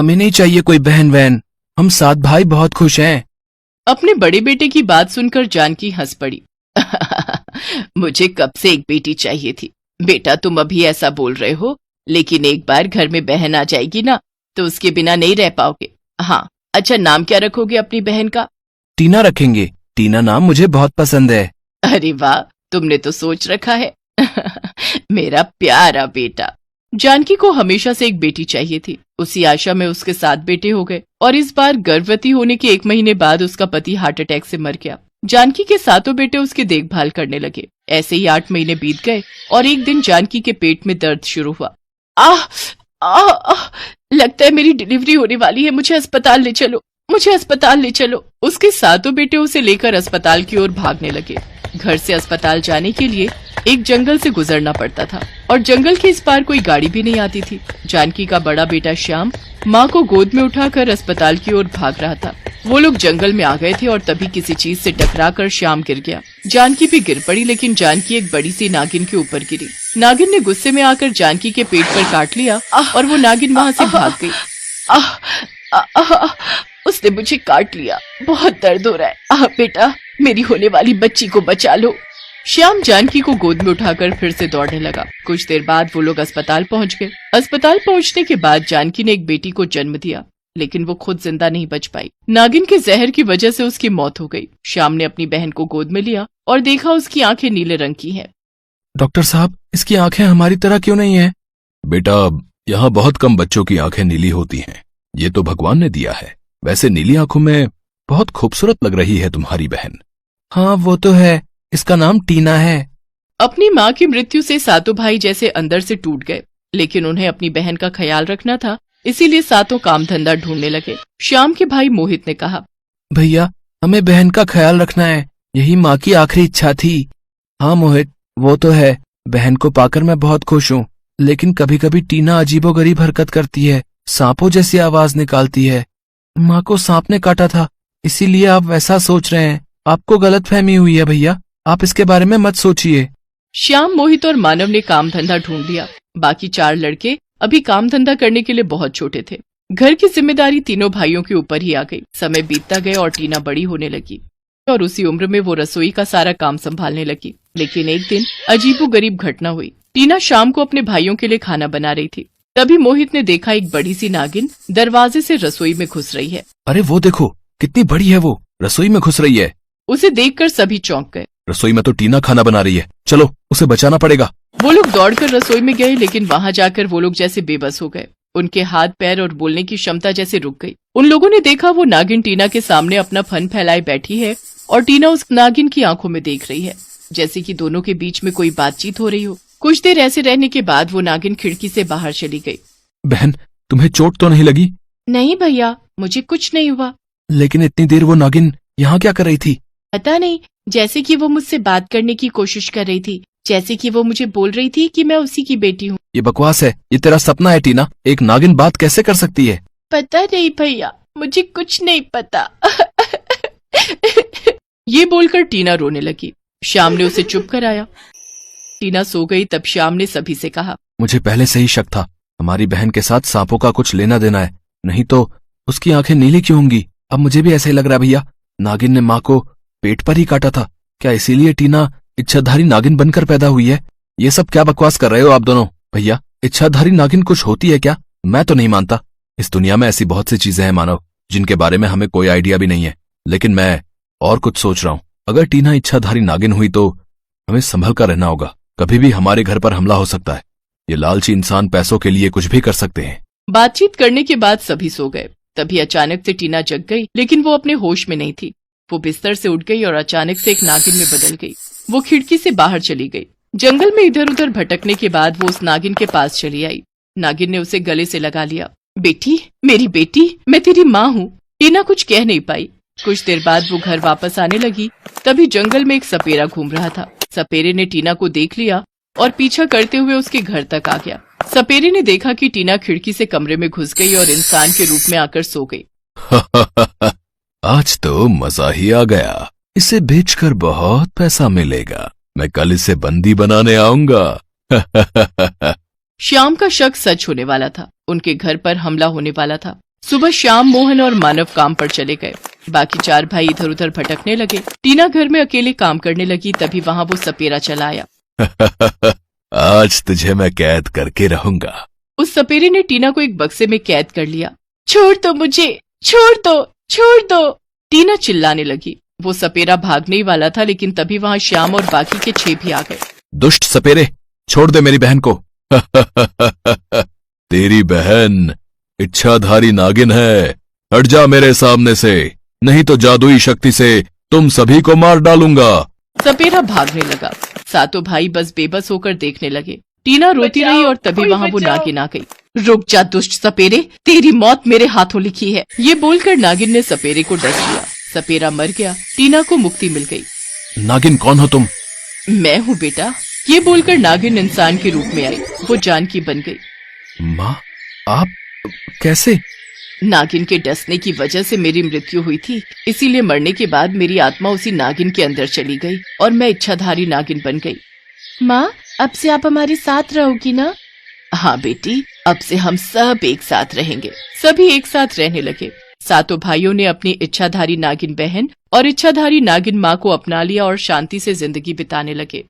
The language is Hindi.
हमें नहीं चाहिए कोई बहन वहन, हम 7 भाई बहुत खुश हैं। अपने बड़े बेटे की बात सुनकर जानकी हंस पड़ी। मुझे कब से एक बेटी चाहिए थी। बेटा तुम अभी ऐसा बोल रहे हो, लेकिन एक बार घर में बहन आ जाएगी ना तो उसके बिना नहीं रह पाओगे। हाँ, अच्छा नाम क्या रखोगे अपनी बहन का? टीना रखेंगे। टीना नाम मुझे बहुत पसंद है। अरे वाह, तुमने तो सोच रखा है। मेरा प्यारा बेटा। जानकी को हमेशा से एक बेटी चाहिए थी। उसी आशा में उसके 7 बेटे हो गए और इस बार गर्भवती होने के 1 महीने बाद उसका पति हार्ट अटैक से मर गया। जानकी के 7 बेटे उसकी देखभाल करने लगे। ऐसे ही 8 महीने बीत गए और एक दिन जानकी के पेट में दर्द शुरू हुआ। आह आह आह, लगता है मेरी डिलीवरी होने वाली है, मुझे अस्पताल ले चलो, मुझे अस्पताल ले चलो। उसके 7 बेटे उसे लेकर अस्पताल की ओर भागने लगे। घर से अस्पताल जाने के लिए एक जंगल से गुजरना पड़ता था और जंगल के इस पार कोई गाड़ी भी नहीं आती थी। जानकी का बड़ा बेटा श्याम माँ को गोद में उठाकर अस्पताल की ओर भाग रहा था। वो लोग जंगल में आ गए थे और तभी किसी चीज से टकराकर श्याम गिर गया। जानकी भी गिर पड़ी, लेकिन जानकी एक बड़ी सी नागिन के ऊपर गिरी। नागिन ने गुस्से में आकर जानकी के पेट पर काट लिया और वो नागिन वहाँ से भाग गई। उसने मुझे काट लिया, बहुत दर्द हो रहा है। बेटा, मेरी होने वाली बच्ची को बचा लो। श्याम जानकी को गोद में उठाकर फिर से दौड़ने लगा। कुछ देर बाद वो लोग अस्पताल पहुंच गए। अस्पताल पहुंचने के बाद जानकी ने एक बेटी को जन्म दिया, लेकिन वो खुद जिंदा नहीं बच पाई। नागिन के जहर की वजह से उसकी मौत हो गई। श्याम ने अपनी बहन को गोद में लिया और देखा उसकी आंखें नीले रंग की हैं। डॉक्टर साहब, इसकी आंखें हमारी तरह क्यों नहीं है? बेटा, यहाँ बहुत कम बच्चों की आंखें नीली होती हैं। ये तो भगवान ने दिया है। वैसे नीली आंखों में बहुत खूबसूरत लग रही है तुम्हारी बहन। हाँ वो तो है, इसका नाम टीना है। अपनी माँ की मृत्यु से 7 भाई जैसे अंदर से टूट गए, लेकिन उन्हें अपनी बहन का ख्याल रखना था, इसीलिए 7 काम धंधा ढूंढने लगे। श्याम के भाई मोहित ने कहा, भैया हमें बहन का ख्याल रखना है, यही माँ की आखिरी इच्छा थी। हाँ मोहित, वो तो है, बहन को पाकर मैं बहुत खुश हूँ, लेकिन कभी कभी टीना अजीबोगरीब हरकत करती है, सांपों जैसी आवाज निकालती है। माँ को सांप ने काटा था, इसीलिए आप वैसा सोच रहे हैं। आपको गलतफहमी हुई है भैया, आप इसके बारे में मत सोचिए। श्याम, मोहित और मानव ने काम धंधा ढूंढ लिया। बाकी 4 लड़के अभी काम धंधा करने के लिए बहुत छोटे थे। घर की जिम्मेदारी तीनों भाइयों के ऊपर ही आ गई। समय बीतता गया और टीना बड़ी होने लगी और उसी उम्र में वो रसोई का सारा काम संभालने लगी। लेकिन एक दिन अजीबोगरीब घटना हुई। टीना शाम को अपने भाइयों के लिए खाना बना रही थी। तभी मोहित ने देखा एक बड़ी सी नागिन दरवाजे से रसोई में घुस रही है। अरे वो देखो, कितनी बड़ी है वो, रसोई में घुस रही है। उसे देखकर सभी चौंक गए। रसोई में तो टीना खाना बना रही है, चलो उसे बचाना पड़ेगा। वो लोग दौड़कर रसोई में गए, लेकिन वहां जाकर वो लोग जैसे बेबस हो गए। उनके हाथ पैर और बोलने की क्षमता जैसे रुक गई। उन लोगों ने देखा वो नागिन टीना के सामने अपना फन फैलाए बैठी है और टीना उस नागिन की आंखों में देख रही है, जैसे कि दोनों के बीच में कोई बातचीत हो रही हो। कुछ देर ऐसे रहने के बाद वो नागिन खिड़की से बाहर चली गई। बहन, तुम्हें चोट तो नहीं लगी? नहीं भैया, मुझे कुछ नहीं हुआ। लेकिन इतनी देर वो नागिन यहाँ क्या कर रही थी? पता नहीं, जैसे कि वो मुझसे बात करने की कोशिश कर रही थी, जैसे कि वो मुझे बोल रही थी कि मैं उसी की बेटी हूँ। ये बकवास है, ये तेरा सपना है टीना। एक नागिन बात कैसे कर सकती है? पता नहीं भैया, मुझे कुछ नहीं पता। ये बोलकर टीना रोने लगी। श्याम ने उसे चुप कराया। टीना सो गई तब श्याम ने सभी से कहा, मुझे पहले से ही शक था, हमारी बहन के साथ सांपों का कुछ लेना देना है, नहीं तो उसकी आंखें नीली क्यों होंगी? अब मुझे भी ऐसा ही लग रहा है भैया, नागिन ने माँ को पेट पर ही काटा था। क्या इसीलिए टीना इच्छाधारी नागिन बनकर पैदा हुई है? ये सब क्या बकवास कर रहे हो आप दोनों? भैया, इच्छाधारी नागिन कुछ होती है क्या? मैं तो नहीं मानता। इस दुनिया में ऐसी बहुत सी चीजें हैं मानव, जिनके बारे में हमें कोई आइडिया भी नहीं है। लेकिन मैं और कुछ सोच रहा हूँ। अगर टीना इच्छाधारी नागिन हुई तो हमें संभल कर रहना होगा। कभी भी हमारे घर पर हमला हो सकता है। ये लालची इंसान पैसों के लिए कुछ भी कर सकते हैं। बातचीत करने के बाद सभी सो गए। तभी अचानक से टीना जग गई, लेकिन वो अपने होश में नहीं थी। वो बिस्तर से उठ गई और अचानक से एक नागिन में बदल गई। वो खिड़की से बाहर चली गई। जंगल में इधर उधर भटकने के बाद वो उस नागिन के पास चली आई। नागिन ने उसे गले से लगा लिया। बेटी, मेरी बेटी, मैं तेरी माँ हूँ। टीना कुछ कह नहीं पाई। कुछ देर बाद वो घर वापस आने लगी। तभी जंगल में एक सपेरा घूम रहा था। सपेरे ने टीना को देख लिया और पीछा करते हुए उसके घर तक आ गया। सपेरे ने देखा कि टीना खिड़की से कमरे में घुस गई और इंसान के रूप में आकर सो गई। आज तो मजा ही आ गया। इसे बेचकर बहुत पैसा मिलेगा। मैं कल इसे बंदी बनाने आऊंगा। श्याम का शक सच होने वाला था। उनके घर पर हमला होने वाला था। सुबह शाम मोहन और मानव काम पर चले गए। बाकी 4 भाई इधर उधर भटकने लगे। टीना घर में अकेले काम करने लगी, तभी वहाँ वो सपेरा चला आया। आज तुझे मैं कैद करके रहूंगा। उस सपेरे ने टीना को एक बक्से में कैद कर लिया। छोड़ दो मुझे, छोड़ दो, छोड़ दो। टीना चिल्लाने लगी। वो सपेरा भागने ही वाला था, लेकिन तभी वहाँ श्याम और बाकी के 6 भी आ गए। दुष्ट सपेरे, छोड़ दे मेरी बहन को। तेरी बहन इच्छाधारी नागिन है, हट जा मेरे सामने से, नहीं तो जादुई शक्ति से तुम सभी को मार डालूंगा। सपेरा भागने लगा। सातों भाई बस बेबस होकर देखने लगे। टीना रोती रही और तभी वहाँ वो नागिन आ गई। रुक जा दुष्ट सपेरे, तेरी मौत मेरे हाथों लिखी है। ये बोलकर नागिन ने सपेरे को डस लिया। सपेरा मर गया। टीना को मुक्ति मिल गई। नागिन कौन हो तुम? मैं हूँ बेटा। ये बोलकर नागिन इंसान के रूप में आई। वो जानकी बन गई। माँ, आप कैसे? नागिन के डसने की वजह से मेरी मृत्यु हुई थी, इसीलिए मरने के बाद मेरी आत्मा उसी नागिन के अंदर चली गई और मैं इच्छाधारी नागिन बन गई। माँ, अब से आप हमारे साथ रहोगी ना? हाँ बेटी, अब से हम सब एक साथ रहेंगे। सभी एक साथ रहने लगे। सातों भाइयों ने अपनी इच्छाधारी नागिन बहन और इच्छाधारी नागिन माँ को अपना लिया और शांति से जिंदगी बिताने लगे।